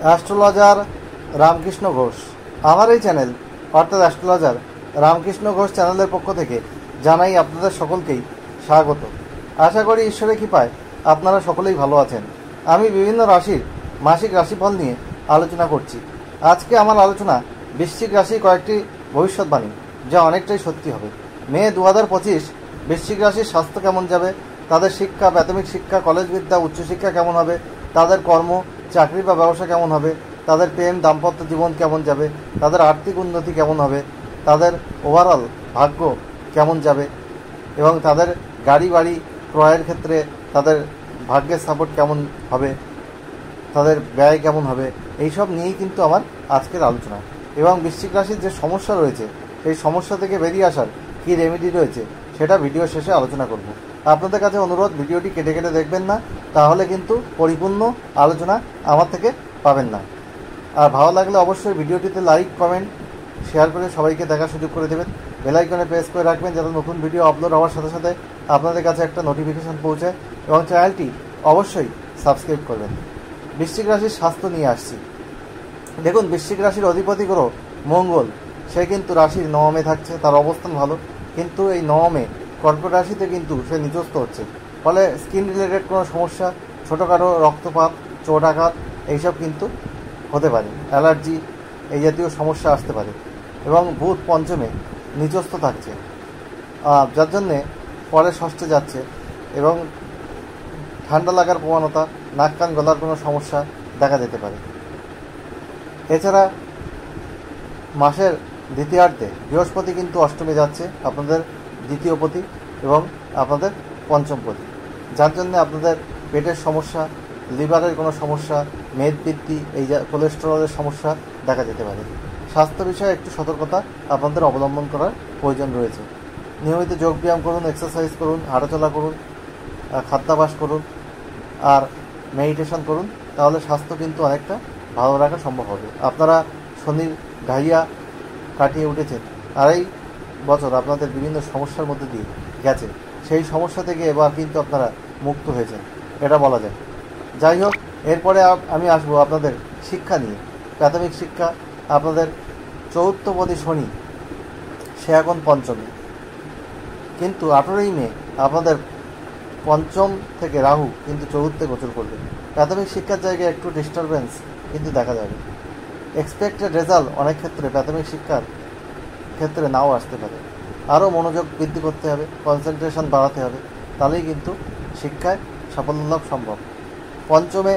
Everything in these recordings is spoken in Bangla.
অ্যাস্ট্রোলজার রামকৃষ্ণ ঘোষ। আমার এই চ্যানেল অর্থাৎ অ্যাস্ট্রোলজার রামকৃষ্ণ ঘোষ চ্যানেলের পক্ষ থেকে জানাই আপনাদের সকলকেই স্বাগত। আশা করি ঈশ্বরের কৃপায় আপনারা সকলেই ভালো আছেন। আমি বিভিন্ন রাশির মাসিক রাশিফল নিয়ে আলোচনা করছি। আজকে আমার আলোচনা বৃশ্চিক রাশির কয়েকটি ভবিষ্যৎবাণী, যা অনেকটাই সত্যি হবে। মে 2025 বৃশ্চিক রাশির স্বাস্থ্য কেমন যাবে, তাদের শিক্ষা, প্রাথমিক শিক্ষা, কলেজ বিদ্যা, উচ্চশিক্ষা কেমন হবে, তাদের কর্ম, চাকরি বা ব্যবসা কেমন হবে, তাদের প্রেম দাম্পত্য জীবন কেমন যাবে, তাদের আর্থিক উন্নতি কেমন হবে, তাদের ওভারঅল ভাগ্য কেমন যাবে এবং তাদের গাড়ি বাড়ি ক্রয়ের ক্ষেত্রে তাদের ভাগ্যের সাপোর্ট কেমন হবে, তাদের ব্যয় কেমন হবে, এইসব নিয়েই কিন্তু আমার আজকের আলোচনা। এবং বৃশ্চিক রাশির যে সমস্যা রয়েছে সেই সমস্যা থেকে বেরিয়ে আসার কী রেমেডি রয়েছে সেটা ভিডিও শেষে আলোচনা করব। আপনাদের কাছে অনুরোধ, ভিডিওটি কেটে কেটে দেখবেন না, তাহলে কিন্তু পরিপূর্ণ আলোচনা আমার থেকে পাবেন না। আর ভালো লাগলে অবশ্যই ভিডিওটিতে লাইক, কমেন্ট, শেয়ার করে সবাইকে দেখার সুযোগ করে দেবেন। বেল আইকনে প্রেস করে রাখবেন যাতে নতুন ভিডিও আপলোড হওয়ার সাথে সাথে আপনাদের কাছে একটা নোটিফিকেশান পৌঁছায়, এবং চ্যানেলটি অবশ্যই সাবস্ক্রাইব করবেন। বৃশ্চিক রাশির স্বাস্থ্য নিয়ে আসছি। দেখুন, বৃশ্চিক রাশির অধিপতি গ্রহ মঙ্গল, সে কিন্তু রাশির নবমে থাকছে, তার অবস্থান ভালো, কিন্তু এই নবমে কর্কট রাশিতে কিন্তু সে নিচস্থ হচ্ছে। ফলে স্কিন রিলেটেড কোনো সমস্যা, ছোটোখাটো রক্তপাত, চোট আঘাত এইসব কিন্তু হতে পারে, অ্যালার্জি এই জাতীয় সমস্যা আসতে পারে। এবং বুধ পঞ্চমে নিচস্থ থাকছে, যার জন্যে পরে ষষ্ঠে যাচ্ছে এবং ঠান্ডা লাগার প্রবণতা, নাক কান গলার কোনো সমস্যা দেখা যেতে পারে। এছাড়া মাসের দ্বিতীয়ার্ধে বৃহস্পতি কিন্তু অষ্টমে যাচ্ছে, আপনাদের দ্বিতীয়পতি এবং আপনাদের পঞ্চমপতি, যার জন্য আপনাদের পেটের সমস্যা, লিভারের কোনো সমস্যা, মেদবৃদ্ধি, এই কোলেস্টেরলের সমস্যা দেখা যেতে পারে। স্বাস্থ্য বিষয়ে একটু সতর্কতা আপনাদের অবলম্বন করার প্রয়োজন রয়েছে। নিয়মিত যোগব্যায়াম করুন, এক্সারসাইজ করুন, হাঁটাচলা করুন, খাদ্যাভ্যাস করুন আর মেডিটেশন করুন, তাহলে স্বাস্থ্য কিন্তু অনেকটা ভালো রাখা সম্ভব হবে। আপনারা শনির ঘাইয়া কাটিয়ে উঠেছেন, আড়াই বছর আপনাদের বিভিন্ন সমস্যার মধ্যে দিয়ে গেছে, সেই সমস্যা থেকে এবার কিন্তু আপনারা মুক্ত হয়েছেন, এটা বলা যায়। যাই হোক, এরপরে আমি আসবো আপনাদের শিক্ষা নিয়ে। প্রাথমিক শিক্ষা, আপনাদের চতুর্থপতি শনি, সে এখন পঞ্চমে, কিন্তু 18ই মে আপনাদের পঞ্চম থেকে রাহু কিন্তু চতুর্থে গোচর করবে। প্রাথমিক শিক্ষার জায়গায় একটু ডিস্টারবেন্স কিন্তু দেখা যাবে। এক্সপেক্টেড রেজাল্ট অনেক ক্ষেত্রে প্রাথমিক শিক্ষার ক্ষেত্রে নাও আসতে পারে। আরও মনোযোগ বৃদ্ধি করতে হবে, কনসেন্ট্রেশন বাড়াতে হবে, তাহলেই কিন্তু শিক্ষায় সাফল্য লাভ সম্ভব। পঞ্চমে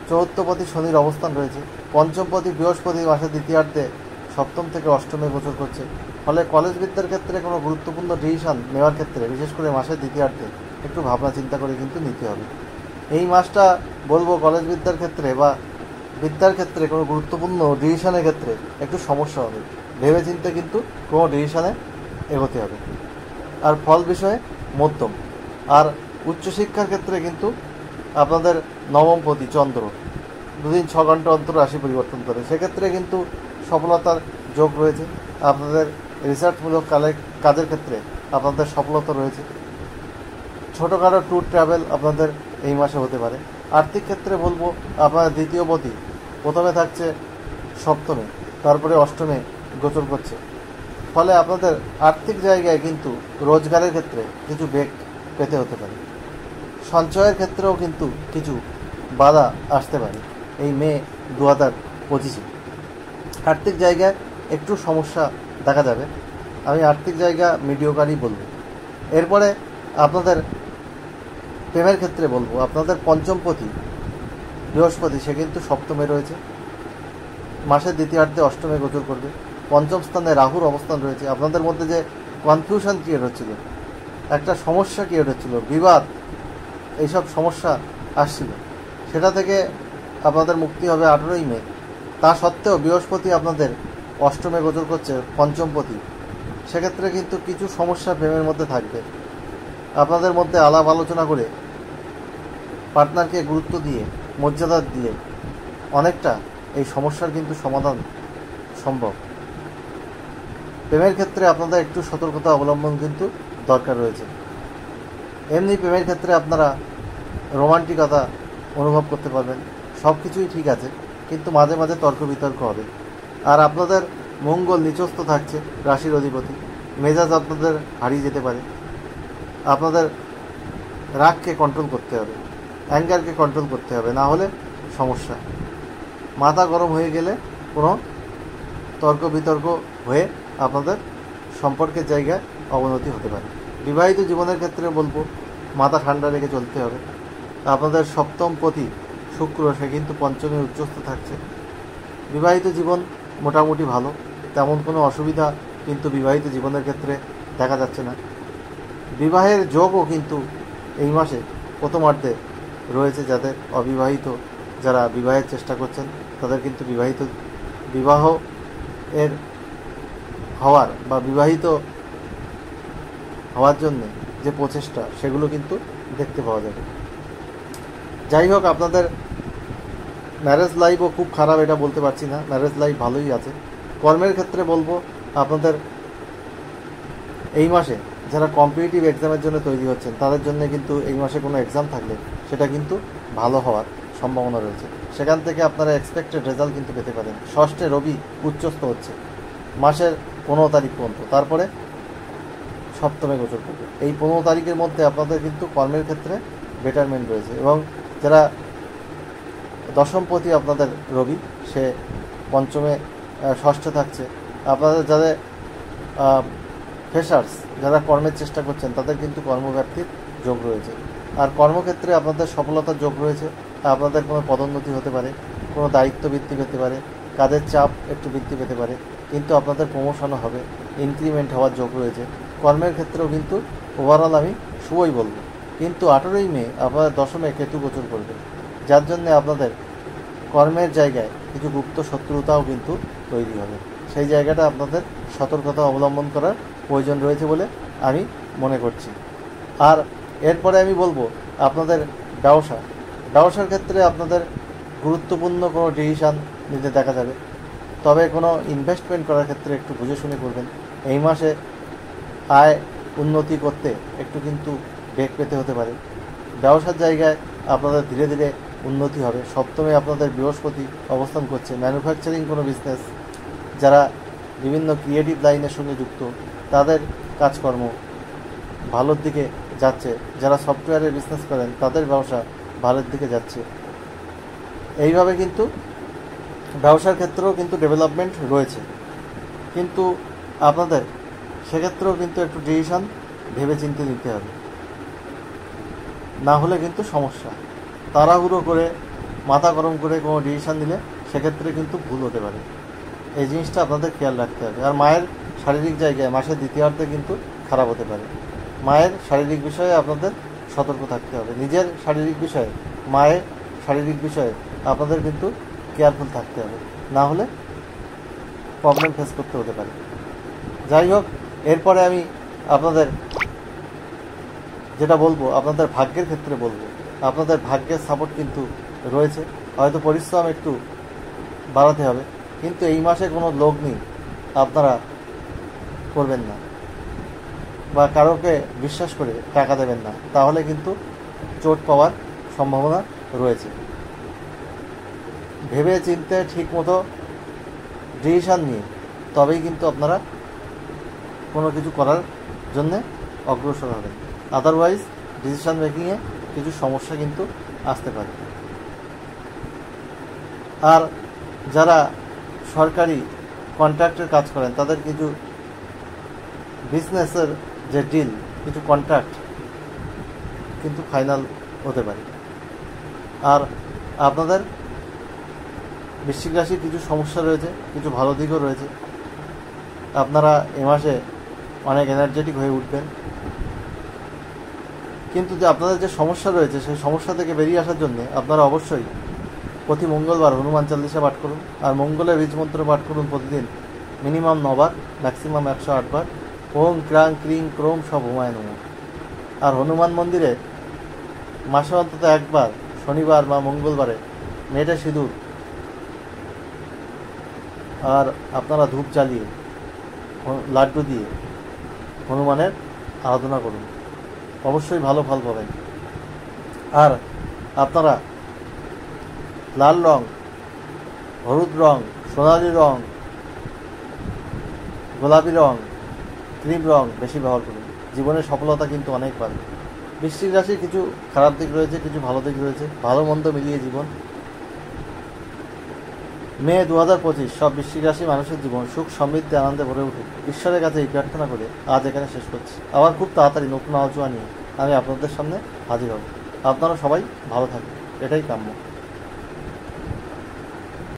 চতুর্থপতি শনির অবস্থান রয়েছে, পঞ্চমপতি বৃহস্পতি মাসের দ্বিতীয়ার্ধে সপ্তম থেকে অষ্টমে গোচর করছে। ফলে কলেজ বিদ্যার ক্ষেত্রে কোনো গুরুত্বপূর্ণ ডিসিশন নেওয়ার ক্ষেত্রে, বিশেষ করে মাসের দ্বিতীয়ার্ধে একটু ভাবনা চিন্তা করে কিন্তু নিতে হবে। এই মাসটা বলবো কলেজ বিদ্যার ক্ষেত্রে বা বিদ্যার ক্ষেত্রে কোনো গুরুত্বপূর্ণ ডিসিশনের ক্ষেত্রে একটু সমস্যা হবে, ভেবে চিন্তে কিন্তু কোনো ডিসিশনে এগোতে হবে। আর ফল বিষয়ে মধ্যম। আর উচ্চশিক্ষার ক্ষেত্রে কিন্তু আপনাদের নবমপতি চন্দ্র 2-6 ঘন্টা অন্তর রাশি পরিবর্তন করে, সেক্ষেত্রে কিন্তু সফলতার যোগ রয়েছে। আপনাদের রিসার্চমূলক কাজের ক্ষেত্রে আপনাদের সফলতা রয়েছে। ছোটোখাটো ট্যুর ট্রাভেল আপনাদের এই মাসে হতে পারে। আর্থিক ক্ষেত্রে বলবো, আপনাদের দ্বিতীয়পতি প্রথমে থাকছে সপ্তমে, তারপরে অষ্টমে গোচর করছে। ফলে আপনাদের আর্থিক জায়গায় কিন্তু রোজগারের ক্ষেত্রে কিছু বেগ পেতে হতে পারে। সঞ্চয়ের ক্ষেত্রেও কিন্তু কিছু বাধা আসতে পারে এই মে 2025-এ। আর্থিক জায়গায় একটু সমস্যা দেখা যাবে, আমি আর্থিক জায়গা মিডিওকারই বলবো। এরপরে আপনাদের প্রেমের ক্ষেত্রে বলবো, আপনাদের পঞ্চমপতি বৃহস্পতি, সে কিন্তু সপ্তমে রয়েছে, মাসের দ্বিতীয়ার্ধে অষ্টমে গোচর করবে। পঞ্চম স্থানে রাহুর অবস্থান রয়েছে। আপনাদের মধ্যে যে কনফিউশন ক্রিয়েট হচ্ছিল, একটা সমস্যা ক্রিয়েট হচ্ছিল, বিবাদ, এইসব সমস্যা আসছিল, সেটা থেকে আপনাদের মুক্তি হবে 18ই মে। তা সত্ত্বেও বৃহস্পতি আপনাদের অষ্টমে গোচর করছে, পঞ্চমপতি, সেক্ষেত্রে কিন্তু কিছু সমস্যা প্রেমের মধ্যে থাকবে। আপনাদের মধ্যে আলাপ আলোচনা করে পার্টনারকে গুরুত্ব দিয়ে, মর্যাদা দিয়ে অনেকটা এই সমস্যার কিন্তু সমাধান সম্ভব। প্রেমের ক্ষেত্রে আপনাদের একটু সতর্কতা অবলম্বন কিন্তু দরকার রয়েছে। এমনি প্রেমের ক্ষেত্রে আপনারা রোমান্টিকতা অনুভব করতে পারবেন, সব কিছুই ঠিক আছে, কিন্তু মাঝে মাঝে তর্ক বিতর্ক হবে। আর আপনাদের মঙ্গল নিচস্থ থাকছে রাশির অধিপতি, মেজাজ আপনাদের হারিয়ে যেতে পারে। আপনাদের রাগকে কন্ট্রোল করতে হবে, অ্যাঙ্গারকে কন্ট্রোল করতে হবে, না হলে সমস্যা। মাথা গরম হয়ে গেলে কোনো তর্ক বিতর্ক হয়ে আপনাদের সম্পর্কের জায়গায় অবনতি হতে পারে। বিবাহিত জীবনের ক্ষেত্রে বলবো মাথা ঠান্ডা রেখে চলতে হবে। আপনাদের সপ্তম পতি শুক্র, সে কিন্তু পঞ্চমে উচ্চস্থ থাকছে। বিবাহিত জীবন মোটামুটি ভালো, তেমন কোনো অসুবিধা কিন্তু বিবাহিত জীবনের ক্ষেত্রে দেখা যাচ্ছে না। বিবাহের যোগও কিন্তু এই মাসে প্রথমার্ধে রয়েছে। যাদের অবিবাহিত, যারা বিবাহের চেষ্টা করছেন, তাদের কিন্তু বিবাহ এর হওয়ার বা বিবাহিত হওয়ার জন্যে যে প্রচেষ্টা, সেগুলো কিন্তু দেখতে পাওয়া যাবে। যাই হোক, আপনাদের ম্যারেজ লাইফও খুব খারাপ এটা বলতে পারছি না, ম্যারেজ লাইফ ভালোই আছে। কর্মের ক্ষেত্রে বলবো আপনাদের এই মাসে যারা কম্পিটিটিভ এক্সামের জন্য তৈরি হচ্ছেন, তাদের জন্য কিন্তু এই মাসে কোনো এক্সাম থাকলে সেটা কিন্তু ভালো হওয়ার সম্ভাবনা রয়েছে। সেখান থেকে আপনারা এক্সপেক্টেড রেজাল্ট কিন্তু পেতে পারেন। ষষ্ঠে রবি উচ্চস্থ হচ্ছে মাসের 15 তারিখ পর্যন্ত, তারপরে সপ্তমে গোচর করবে। এই 15 তারিখের মধ্যে আপনাদের কিন্তু কর্মের ক্ষেত্রে বেটারমেন্ট রয়েছে। এবং যারা দশমপতি আপনাদের রবি, সে পঞ্চমে ষষ্ঠে থাকছে। আপনাদের যাদের ফ্রেশার্স, যারা কর্মের চেষ্টা করছেন, তাদের কিন্তু কর্মব্যাপ্তির যোগ রয়েছে। আর কর্মক্ষেত্রে আপনাদের সফলতার যোগ রয়েছে। আপনাদের কোনো পদোন্নতি হতে পারে, কোনো দায়িত্ব বৃদ্ধি পেতে পারে, কাজের চাপ একটু বৃদ্ধি পেতে পারে, কিন্তু আপনাদের প্রমোশনও হবে, ইনক্রিমেন্ট হওয়ার যোগ রয়েছে। কর্মের ক্ষেত্রেও কিন্তু ওভারঅল আমি শুভই বলব। কিন্তু 18ই মে আপনাদের দশমে কেতু গোচর করবে, যার জন্য আপনাদের কর্মের জায়গায় কিছু গুপ্ত শত্রুতাও কিন্তু তৈরি হবে। সেই জায়গাটা আপনাদের সতর্কতা অবলম্বন করার প্রয়োজন রয়েছে বলে আমি মনে করছি। আর এরপরে আমি বলবো আপনাদের ব্যবসার ক্ষেত্রে আপনাদের গুরুত্বপূর্ণ কোনো ডিসিশান নিতে দেখা যাবে। তবে কোনো ইনভেস্টমেন্ট করার ক্ষেত্রে একটু বুঝে শুনে করবেন। এই মাসে আয় উন্নতি করতে একটু কিন্তু বেগ পেতে হতে পারে। ব্যবসার জায়গায় আপনাদের ধীরে ধীরে উন্নতি হবে। সপ্তমে আপনাদের বৃহস্পতি অবস্থান করছে। ম্যানুফ্যাকচারিং কোনো বিজনেস, যারা বিভিন্ন ক্রিয়েটিভ লাইনের সঙ্গে যুক্ত, তাদের কাজকর্ম ভালোর দিকে যাচ্ছে। যারা সফটওয়্যারের বিজনেস করেন, তাদের ব্যবসা ভালোর দিকে যাচ্ছে। এইভাবে কিন্তু ব্যবসার ক্ষেত্রেও কিন্তু ডেভেলপমেন্ট রয়েছে। কিন্তু আপনাদের সেক্ষেত্রেও কিন্তু একটু ডিসিশন ভেবে চিন্তে নিতে হবে, না হলে কিন্তু সমস্যা। তাড়াহুড়ো করে মাথা গরম করে কোনো ডিসিশন নিলে সেক্ষেত্রে কিন্তু ভুল হতে পারে। এই জিনিসটা আপনাদের খেয়াল রাখতে হবে। আর মায়ের শারীরিক জায়গায় মাসের দ্বিতীয়ার্ধে কিন্তু খারাপ হতে পারে। মায়ের শারীরিক বিষয়ে আপনাদের সতর্ক থাকতে হবে। নিজের শারীরিক বিষয়ে, মায়ের শারীরিক বিষয়ে আপনাদের কিন্তু কেয়ারফুল থাকতে হবে, না হলে প্রবলেম ফেস করতে হতে পারে। যাই হোক, এরপরে আমি আপনাদের যেটা বলবো, আপনাদের ভাগ্যের ক্ষেত্রে বলবো, আপনাদের ভাগ্যের সাপোর্ট কিন্তু রয়েছে। হয়তো পরিশ্রম একটু বাড়াতে হবে, কিন্তু এই মাসে কোনো লগ্নি আপনারা করবেন না বা কারোকে বিশ্বাস করে টাকা দেবেন না, তাহলে কিন্তু চোট পাওয়ার সম্ভাবনা রয়েছে। ভেবে চিন্তে ঠিক মতো ডিসিশান নিয়ে তবেই কিন্তু আপনারা কোনো কিছু করার জন্যে অগ্রসর হবেন। আদারওয়াইজ ডিসিশান মেকিংয়ে কিছু সমস্যা কিন্তু আসতে পারে। আর যারা সরকারি কন্ট্রাক্টের কাজ করেন, তাদের কিছু বিজনেসের যে ডিল, কিছু কন্ট্রাক্ট কিন্তু ফাইনাল হতে পারে। আর আপনাদের বৃশ্চিক রাশির কিছু সমস্যা রয়েছে, কিছু ভালো দিকও রয়েছে। আপনারা এ মাসে অনেক এনার্জেটিক হয়ে উঠবেন, কিন্তু যে আপনাদের যে সমস্যা রয়েছে, সেই সমস্যা থেকে বেরিয়ে আসার জন্য আপনারা অবশ্যই প্রতি মঙ্গলবার হনুমান চালিসা পাঠ করুন। আর মঙ্গলের বীজ মন্ত্র পাঠ করুন প্রতিদিন মিনিমাম 9 বার, ম্যাক্সিমাম 108 বার। ওম ক্রাং ক্রিং ক্রোম সব হুমায় নমঃ। আর হনুমান মন্দিরে মাসে অন্তত একবার শনিবার বা মঙ্গলবারে মেটে সিঁদুর আর আপনারা ধূপ জ্বালিয়ে লাড্ডু দিয়ে হনুমানের আরাধনা করুন, অবশ্যই ভালো ফল পাবেন। আর আপনারা লাল রং হলুদ রং, সোনালি রং, গোলাপি রং, ক্রিম রং বেশি ব্যবহার করুন। জীবনের সফলতা কিন্তু অনেক পাবে। বৃশ্চিক রাশির কিছু খারাপ দিক রয়েছে, কিছু ভালো দিক রয়েছে, ভালো মন্দ মিলিয়ে জীবন। মে 2025 সব বৃশ্চিক রাশি মানুষের জীবন সুখ সমৃদ্ধি আনন্দে ভরে উঠুক, ঈশ্বরের কাছে এই প্রার্থনা করে আজ এখানে শেষ করছি। আবার খুব তাড়াতাড়ি নতুন আলোচনা নিয়ে আমি আপনাদের সামনে হাজির হব। আপনারা সবাই ভালো থাকবেন, এটাই কাম্য।